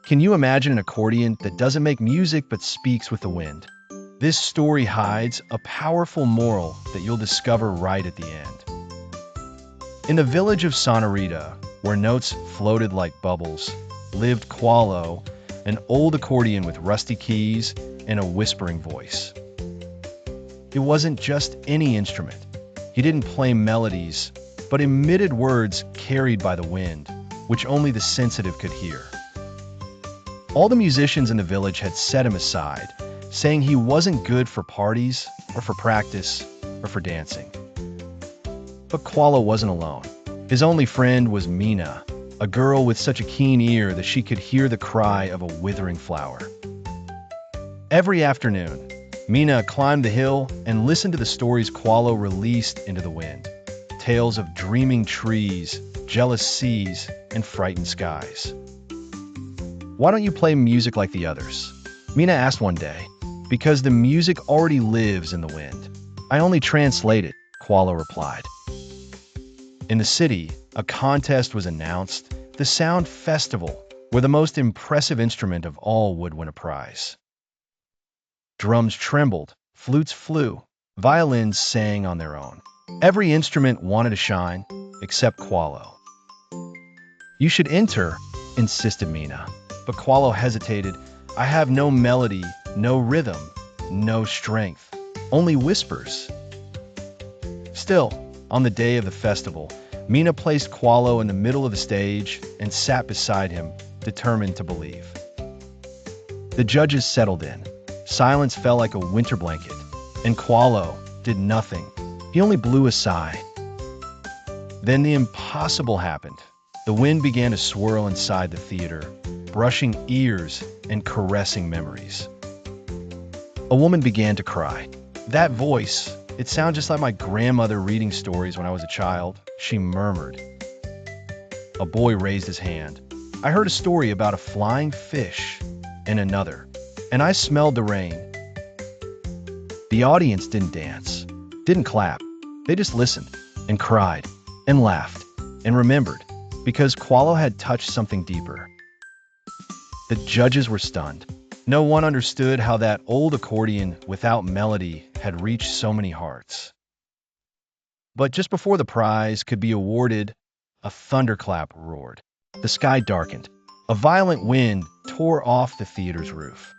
Can you imagine an accordion that doesn't make music but speaks with the wind? This story hides a powerful moral that you'll discover right at the end. In the village of Sonorita, where notes floated like bubbles, lived Cualo, an old accordion with rusty keys and a whispering voice. It wasn't just any instrument. He didn't play melodies, but emitted words carried by the wind, which only the sensitive could hear. All the musicians in the village had set him aside, saying he wasn't good for parties, or for practice, or for dancing. But Cualo wasn't alone. His only friend was Mina, a girl with such a keen ear that she could hear the cry of a withering flower. Every afternoon, Mina climbed the hill and listened to the stories Cualo released into the wind. Tales of dreaming trees, jealous seas, and frightened skies. "Why don't you play music like the others?" Mina asked one day. "Because the music already lives in the wind. I only translate it," Cualo replied. In the city, a contest was announced, the Sound Festival, where the most impressive instrument of all would win a prize. Drums trembled, flutes flew, violins sang on their own. Every instrument wanted to shine, except Cualo. "You should enter," insisted Mina. But Cualo hesitated. "I have no melody, no rhythm, no strength, only whispers." Still, on the day of the festival, Mina placed Cualo in the middle of the stage and sat beside him, determined to believe. The judges settled in. Silence fell like a winter blanket, and Cualo did nothing. He only blew a sigh. Then the impossible happened. The wind began to swirl inside the theater, brushing ears and caressing memories. A woman began to cry. "That voice, it sounds just like my grandmother reading stories when I was a child," she murmured. A boy raised his hand. "I heard a story about a flying fish," and another, "and I smelled the rain." The audience didn't dance, didn't clap. They just listened and cried and laughed and remembered, because Cualo had touched something deeper. The judges were stunned. No one understood how that old accordion without melody had reached so many hearts. But just before the prize could be awarded, a thunderclap roared. The sky darkened. A violent wind tore off the theater's roof.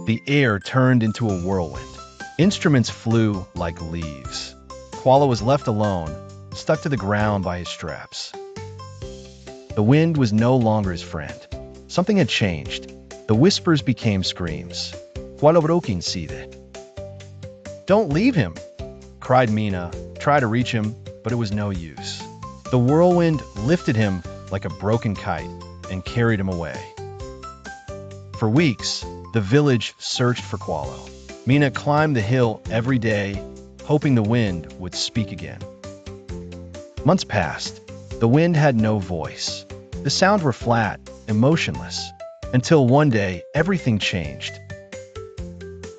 The air turned into a whirlwind. Instruments flew like leaves. Cualo was left alone, stuck to the ground by his straps. The wind was no longer his friend. Something had changed. The whispers became screams. "Cualo broken side." "Don't leave him!" cried Mina. Tried to reach him, but it was no use. The whirlwind lifted him like a broken kite and carried him away. For weeks, the village searched for Cualo. Mina climbed the hill every day, hoping the wind would speak again. Months passed. The wind had no voice. The sounds were flat and motionless, until one day everything changed.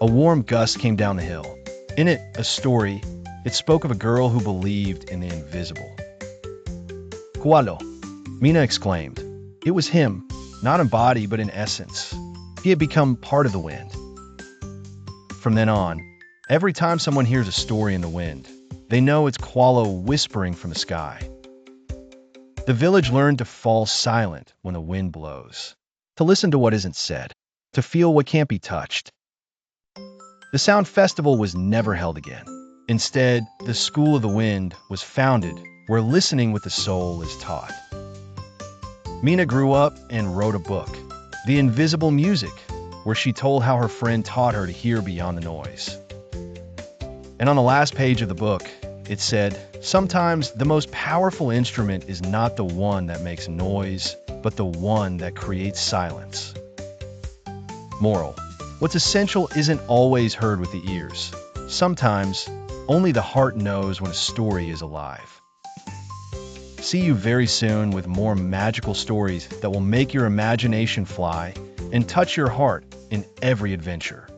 A warm gust came down the hill. In it, a story. It spoke of a girl who believed in the invisible. "Cualo!" Mina exclaimed. It was him, not in body but in essence. He had become part of the wind. From then on, every time someone hears a story in the wind, they know it's Cualo whispering from the sky. The village learned to fall silent when the wind blows, to listen to what isn't said, to feel what can't be touched. The Sound Festival was never held again. Instead, the School of the Wind was founded, where listening with the soul is taught. Mina grew up and wrote a book, The Invisible Music, where she told how her friend taught her to hear beyond the noise. And on the last page of the book, it said, "Sometimes the most powerful instrument is not the one that makes noise, but the one that creates silence." Moral: what's essential isn't always heard with the ears. Sometimes, only the heart knows when a story is alive. See you very soon with more magical stories that will make your imagination fly and touch your heart in every adventure.